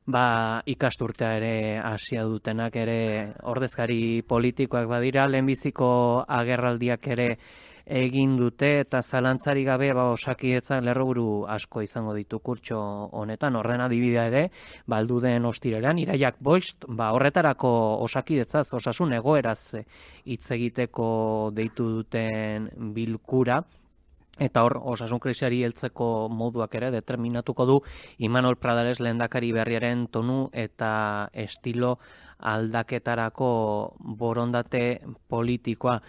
Ikasturtea ere hasia dutenak ere ordezkari politikoak badira, lehenbiziko agerraldiak ere egin dute eta zalantzari gabe Osakidetzak lerroburu asko izango ditu kurtso honetan. Horren adibidea ere, baldu den ostiralean, Iraiak bost, horretarako Osakidetzaz, osasun egoeraz hitz egiteko deitu duten bilkura. Eta hor, osasun krisiari heltzeko moduak ere determinatuko du Imanol Pradares lehendakari berriaren tonu eta estilo aldaketarako borondate politikoa.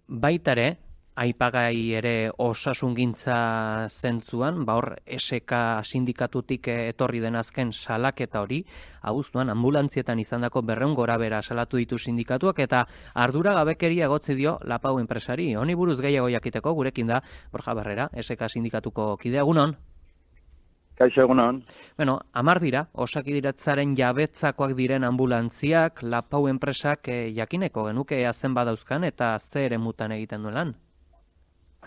Baita ere, aipagai ere osasungintza zentzuan, hor SK sindikatutik etorri den azken salaketa hori, abuztuan anbulantzietan izandako 200 gorabehera salatu ditu sindikatuak eta ardura gabekeria egotzi dio Lapau enpresari. Honi buruz gehiago jakiteko gurekin da Borja Barrera, SK sindikatuko kidea. Egunon. Kaixo, egunon. 10 dira, Osakidetzaren jabetzakoak diren ambulantziak, Lapau enpresak jakineko genuke zen badauzkan eta ze eremutan egiten duen lan?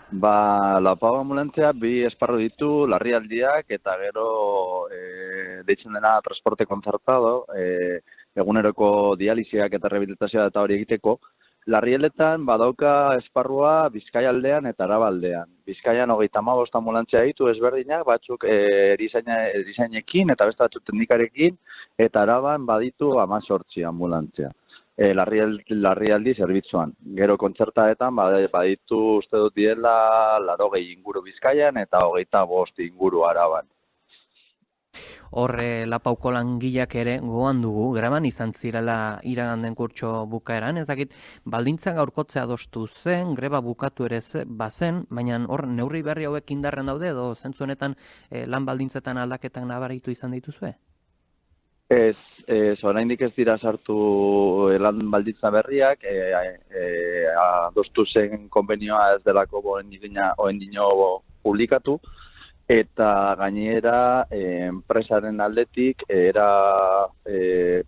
Lapau ambulantzia bi esparru ditu, larrialdiak eta gero deitzen dena transporte kontzertado, eguneroko dialisiak eta rehabilitazioa eta hori egiteko. Larrialdetan badauka esparrua Bizkaialdean eta Arabaldean. Bizkaian 35 ambulantzia ditu ezberdinak, batzuk erizainekin eta beste batzuk teknikarekin, eta Araban baditu 18 ambulantzia. Larrialdi zerbitzuan. Gero kontzertaetan baditu uste dut diela 80 inguru Bizkaian eta 25 inguru Araban. Horre Lapauko langileak ere goan dugu, graban izan zirela iraganden kurtso bukaeran, ez dakit baldintzak gaurkotzea adostu zen, greba bukatu ere bazen, baina hor neurri berri hauek indarren daude edo zentzu honetan lan baldintzetan aldaketak nabaritu izan dituzue? Ez, oraindik ez dira sartu lan baldintza berriak, adostu zen konbenioa ez delako oraindino publikatu, eta gainera enpresaren aldetik era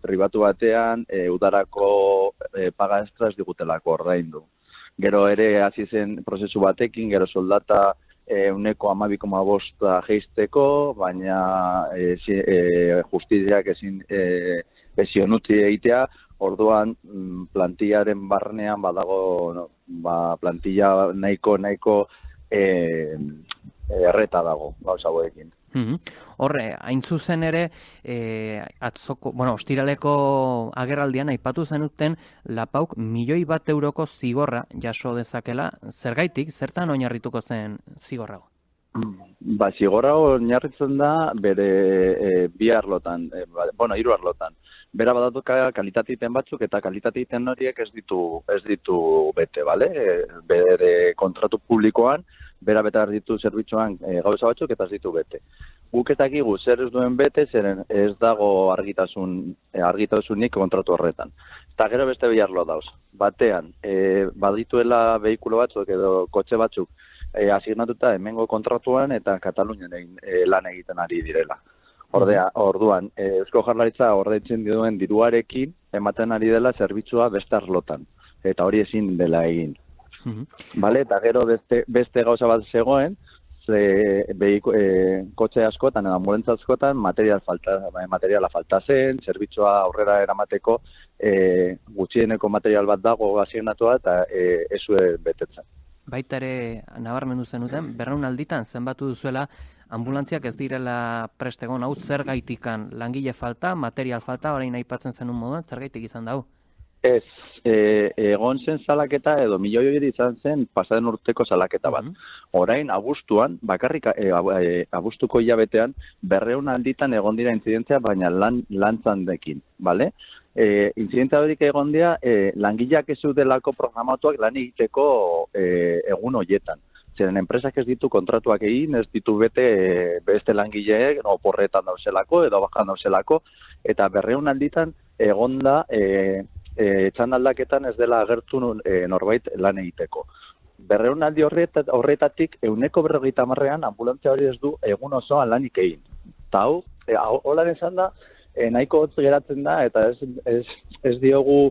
pribatu batean udarako paga extra ez digutelako ordaindu. Gero ere hasi zen prozesu batekin, gero soldata 12,5 jeisteko, baina justiziak ezin utzi egitea, orduan plantillaren barnean badago plantilla nahiko erreta dago gauza hauekin. Horre, hain zuzen ere, ostiraleko agerraldian aipatu zenuten Lapauk 1.000.000 euroko zigorra jaso dezakela. Zergaitik, zertan oinarrituko zen zigorra? Zigorra oinarritzen da bere bi arlotan, 3 arlotan. Bera badatuka kalitatiten batzuk eta kalitatiten horiek ez ditu bete, bale? Bere kontratu publikoan bera beta ditu zerbitzuan gauza batzuk eta ez ditu bete. Guk ez dakigu zer ez duen bete, zeren ez dago argitasunik kontratu horretan. Eta gero beste biharlo dauz. Batean, badituela behikulo batzuk edo kotxe batzuk asignatuta hemengo kontratuan eta Katalunian lan egiten ari direla. Orduan, Eusko Jaurlaritza ordaintzen duen diruarekin ematen ari dela zerbitzua beste arlotan. Eta hori ezin dela egin. Bale, eta gero beste gauza bat zegoen, kotxe askotan, ambulantza askotan, materiala falta zen, zerbitzua aurrera eramateko gutxieneko material bat dago asignatua eta ez zuen betetzen. Baita ere, nabarmendu zenuten, 200 alditan zenbatu duzuela ambulantziak ez direla prestegon, hau zer gaitikan, langile falta, material falta, orain aipatzen zenun moduan, zer gaitik izan da hau? Ez, egon zen salaketa edo 1.000.000 izan zen pasaden urteko salaketa bat. Orain, abuztuan, bakarrik abuztuko hilabetean, 200 alditan egon dira intzidentzia, baina lantzandekin, bale? Intzidentzia horik egon dira, langileak ez delako programatuak lan egiteko egun horietan. Zeren enpresak ez ditu kontratuak egin, ez ditu beste langileek, oporretan dauzelako edo bajan dauzelako, eta 200 alditan egon da txandaldaketan ez dela agertu norbait lan egiteko. 200 aldi horretatik 150an anbulantzia hori ez du egun osoan lanik egin. Eta hau, holan esan da, nahiko hotz geratzen da eta ez diogu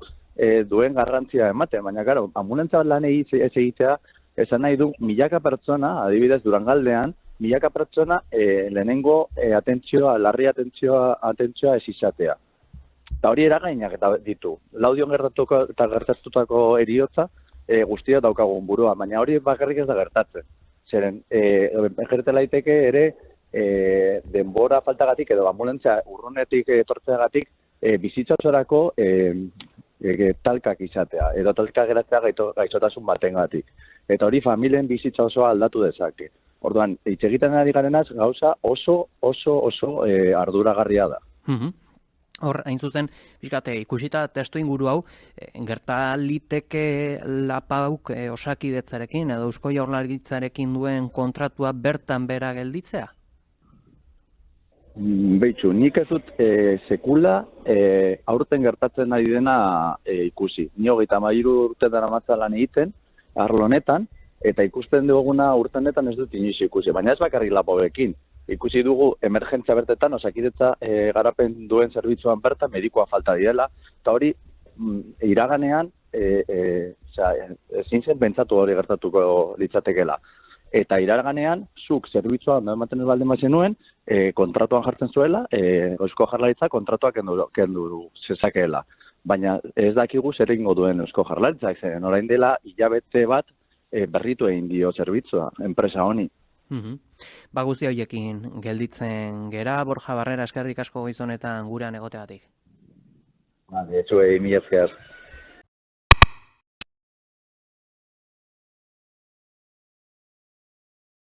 duen garrantzia ematen, baina gara, anbulantzia lan egitea esan nahi du milaka pertsona, adibidez Durangaldean, milaka pertsona lehenengo larri atentzioa ez izatea. Eta hori eragainak eta ditu. Laudion gertatutako eriotza guztia daukagun burua, baina hori bakarrik ez da gertatzen. Zeren, gertela daiteke ere denbora faltagatik edo ambulantzia urrunetik etortzeagatik bizitza osorako talkak izatea, edo talka geratzea gaixotasun batengatik. Eta hori familien bizitza osoa aldatu dezake. Orduan, hitz egiten ari garenaz gauza oso arduragarria da. Hor, hain zuzen, bizkate, ikusita testu inguru hau, gerta liteke Lapauk Osakidetzarekin edo Eusko Jaurlaritzarekin duen kontratua bertan bera gelditzea? Beitzu, nik ez dut sekula aurten gertatzen ari dena ikusi. Ni 33 urte daramatza lan egiten, arlo honetan, eta ikusten duguna urtenetan ez dut inoiz ikusi, baina ez bakarrik Lapauekin. Ikusi dugu emergentzia bertetan, Osakidetza garapen duen zerbitzuan bertan, medikoa falta direla, eta hori iraganean ezin zen pentsatu hori gertatuko litzatekela. Eta iraganean, zuk zerbitzua ondo ematen ez baldin bazenuen, kontratuan jartzen zuela, Eusko Jaurlaritza kontratua kendu zezakeela. Baina ez dakigu zer egingo duen Eusko Jaurlaritzak, zen orain dela hilabete bat berritu egin dio zerbitzua, enpresa honi. Ba guzti horiekin gelditzen gera, Borja Barrera, eskerrik asko gizonetan gurean egoteagatik. Zuei, mila esker.